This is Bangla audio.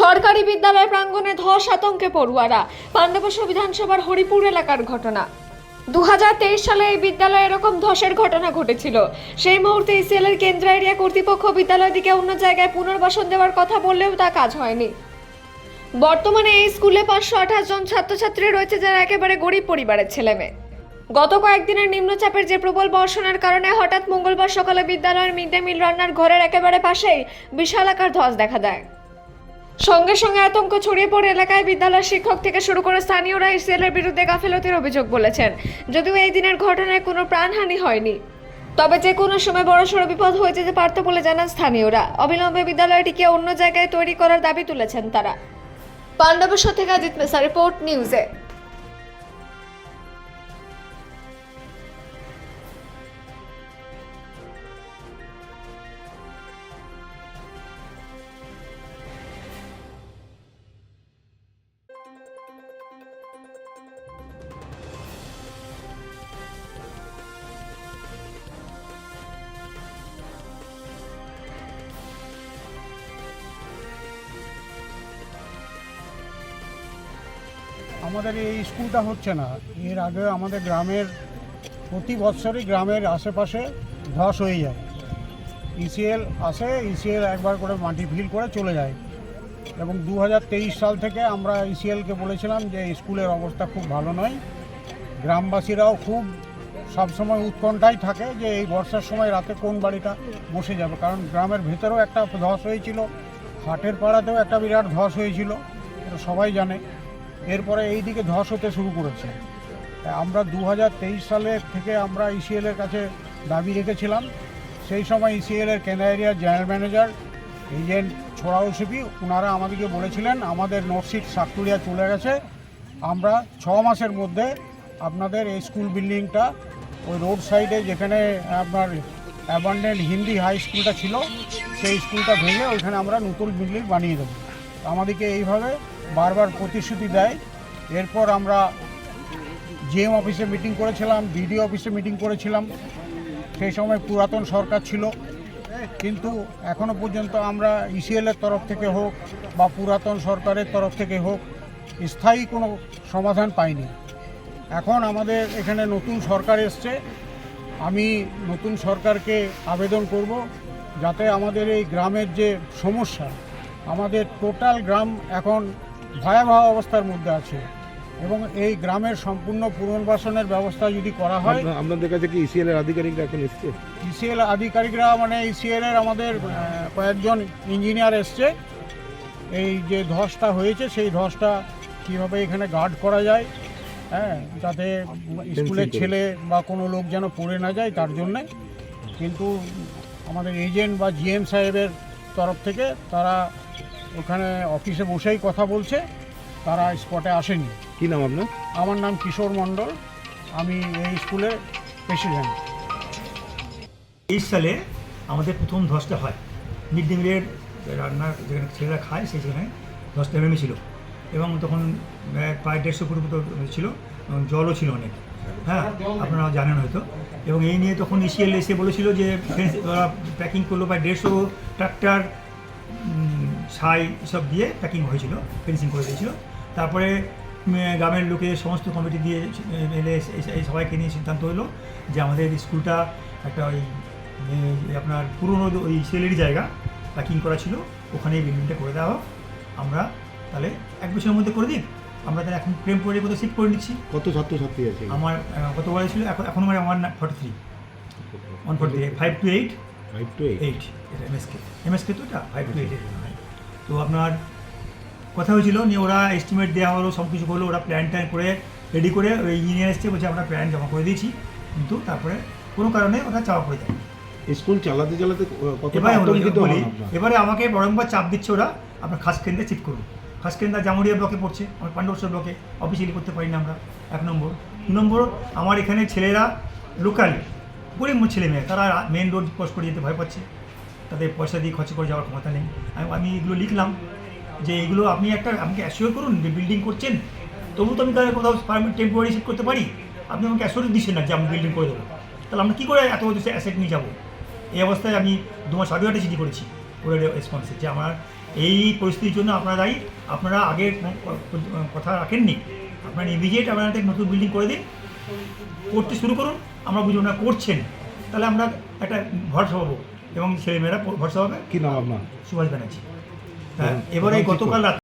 সরকারি বিদ্যালয় প্রাঙ্গণে ধস আতঙ্কে পড়ুয়ারা। পাণ্ডবস্য বিধানসভার হরিপুর এলাকার ঘটনা। 2023 সালে এই বিদ্যালয়ে এরকম ধসের ঘটনা ঘটেছিল। সেই মুহূর্তে ইসিএল এর কেন্দ্র এরিয়া কর্তৃপক্ষ বিদ্যালয়টিকে অন্য জায়গায় পুনর্বাসন দেওয়ার কথা বললেও তা কাজ হয়নি। বর্তমানে এই স্কুলে 528 জন ছাত্রছাত্রী রয়েছে, যারা একেবারে গরিব পরিবারের ছেলেমেয়ে। গত কয়েকদিনের নিম্নচাপের যে প্রবল বর্ষণের কারণে হঠাৎ মঙ্গলবার সকালে বিদ্যালয়ের মিড ডে মিল রান্নার ঘরের একেবারে পাশেই বিশাল আকার ধস দেখা দেয়। সঙ্গে সঙ্গে আতঙ্ক ছড়িয়ে পড়ে এলাকায়। বিদ্যালয়ের শিক্ষক থেকে শুরু করে স্থানীয়রা ইসিএল এর বিরুদ্ধে গাফিলতির অভিযোগ বলেছেন। যদিও এই দিনের ঘটনায় কোনো প্রাণহানি হয়নি, তবে যে কোনো সময় বড়সড় বিপদ হয়ে যেতে পারত বলে জানান স্থানীয়রা। অবিলম্বে বিদ্যালয়টিকে অন্য জায়গায় তৈরি করার দাবি তুলেছেন তারা। পাণ্ডবস্য থেকে অজিত মেসা, রিপোর্ট নিউজে। আমাদের এই স্কুলটা হচ্ছে না। এর আগে আমাদের গ্রামের প্রতি বছরই গ্রামের আশেপাশে ধস হয়ে যায়। ইসিএল আসে, ইসিএল একবার করে মাটি ফিল করে চলে যায়। এবং 2023 সাল থেকে আমরা ইসিএলকে বলেছিলাম যে স্কুলের অবস্থা খুব ভালো নয়। গ্রামবাসীরাও খুব সবসময় উৎকণ্ঠায় থাকে যে এই বর্ষার সময় রাতে কোন বাড়িটা বসে যাবে, কারণ গ্রামের ভেতরেও একটা ধস হয়েছিল, হাটের পাড়াতেও একটা বিরাট ধস হয়েছিল, এটা সবাই জানে। এরপরে এই দিকে ধস হতে শুরু করেছে। আমরা 2023 সালের থেকে আমরা ইসিএলের কাছে দাবি রেখেছিলাম। সেই সময় ইসিএলের কেন্দ্র এরিয়ার জেনারেল ম্যানেজার এজেন্ট ছোড়াও সিপি ওনারা আমাদেরকে বলেছিলেন আমাদের নোটশিট সাতকুড়িয়া চলে গেছে, আমরা 6 মাসের মধ্যে আপনাদের এই স্কুল বিল্ডিংটা ওই রোড সাইডে যেখানে আপনার অ্যাবান্ডেন্ট হিন্দি হাই স্কুলটা ছিল সেই স্কুলটা ভেঙে ওইখানে আমরা নতুন বিল্ডিং বানিয়ে দেবো। আমাদেরকে এইভাবে বারবার প্রতিশ্রুতি দেয়। এরপর আমরা জিএম অফিসে মিটিং করেছিলাম, বিডিও অফিসে মিটিং করেছিলাম। সেই সময় পুরাতন সরকার ছিল, কিন্তু এখনও পর্যন্ত আমরা ইসিএলের তরফ থেকে হোক বা পুরাতন সরকারের তরফ থেকে হোক স্থায়ী কোনো সমাধান পাইনি। এখন আমাদের এখানে নতুন সরকার এসছে, আমি নতুন সরকারকে আবেদন করব যাতে আমাদের এই গ্রামের যে সমস্যা, আমাদের টোটাল গ্রাম এখন ভয়াবহ অবস্থার মধ্যে আছে এবং এই গ্রামের সম্পূর্ণ পুনর্বাসনের ব্যবস্থা যদি করা হয়। আপনাদের কাছে কি ইসিএল এর আধিকারিকরা এখন এসছে? ইসিএল আধিকারিকরা মানে ইসিএল এর আমাদের কয়েকজন ইঞ্জিনিয়ার এসছে। এই যে ধসটা হয়েছে সেই ধসটা কীভাবে এখানে গার্ড করা যায়, হ্যাঁ, যাতে স্কুলের ছেলে বা কোনো লোক যেন পড়ে না যায় তার জন্যে। কিন্তু আমাদের এজেন্ট বা জিএম সাহেবের তরফ থেকে তারা ওখানে অফিসে বসেই কথা বলছে, তারা স্পটে আসেনি। কি নাম আপনার? আমার নাম কিশোর মণ্ডল, আমি এই স্কুলের প্রেসিডেন্ট। 23 সালে আমাদের প্রথম ধসটা হয়। মিড ডে মিলের রান্নার যেখানে ছেলেরা খায় সেই সেখানে ধসটা নেমেছিল এবং তখন প্রায় 150 ফুট মতো ছিল, জলও ছিল অনেক, হ্যাঁ আপনারা জানেন হয়তো। এবং এই নিয়ে তখন ইসিএল এসে বলেছিল যে ওরা প্যাকিং করলো, প্রায় 150 ট্রাক্টর ছাই সব দিয়ে প্যাকিং হয়েছিল, ফেন্সিং করে দিয়েছিল। তারপরে গ্রামের লোকে সমস্ত কমিটি দিয়ে এলে এই সবাইকে নিয়ে সিদ্ধান্ত হলো যে আমাদের স্কুলটা একটা ওই আপনার পুরনো ওই সেলেরই জায়গা প্যাকিং করা ছিল, ওখানে এই বিল্ডিংটা করে দেওয়া হোক। আমরা তাহলে 1 বছরের মধ্যে করে দিই, আমরা তাহলে এখন প্রেম করে কোথাও শিফট করে নিচ্ছি। কত ছাত্রছাত্রী আছে? আমার কত বয়স ছিল এখন আমার 143 143 5 to 8 5 to 8 এটা এমএসকে তো এটা 5 to 8 হয়। তো আপনার কথা হয়েছিল নিয়ে ওরা এস্টিমেট দেওয়া হলো, সব কিছু করলো, ওরা প্ল্যান ট্যান করে রেডি করে ওই ইঞ্জিনিয়ার এসছে, বলছে আমরা প্ল্যান জমা করে দিয়েছি, কিন্তু তারপরে কোনো কারণে ওরা চাওয়া করে দেয়। স্কুল চালাতে চালাতে এবারে আমাকে বরংবার চাপ দিচ্ছে ওরা, আপনার খাসকেন্দ্রে চিফট করুন। খাসকেন্দ্রা জামুরিয়া ব্লকে পড়ছে, আমার পাণ্ডবস্য ব্লকে, অফিসিয়ালি করতে পারি না আমরা। 1 নম্বর। 2 নম্বর, আমার এখানে ছেলেরা লোকাল গরিব ছেলে মেয়ে, তারা মেন রোড ক্রস করে যেতে ভয় পাচ্ছে, তাদের পয়সা দিয়ে খরচ করে যাওয়ার ক্ষমতা নেই। আমি এগুলো লিখলাম যে এগুলো আপনি আমাকে অ্যাসিওর করুন যে বিল্ডিং করছেন, তবু তো আমি তাদের কোথাও পারমানেন্ট টেম্পোরারি শিফট করতে পারি। আপনি আমাকে অ্যাসিওর দিচ্ছেন না যে আমি বিল্ডিং করে দেবো, তাহলে আমরা কী করে এত অ্যাসেট নিয়ে যাবো? এই অবস্থায় আমি 2 মাস আগে একটা চিঠি করেছি পুরো রেসপন্স যে আমার এই পরিস্থিতির জন্য আপনারা দায়ী, আপনারা আগে কথা রাখেননি, আপনারা ইমিডিয়েট আপনাদের নতুন বিল্ডিং করে দিন, করতে শুরু করুন, আমরা বুঝবো না করছেন, তাহলে আমরা একটা ভরসা পাবো এবং ছেলেমেয়েরা ভরসা পাবে। কি নাম আপনার? সুভাষ ব্যানার্জি। হ্যাঁ, এবারে গতকাল রাত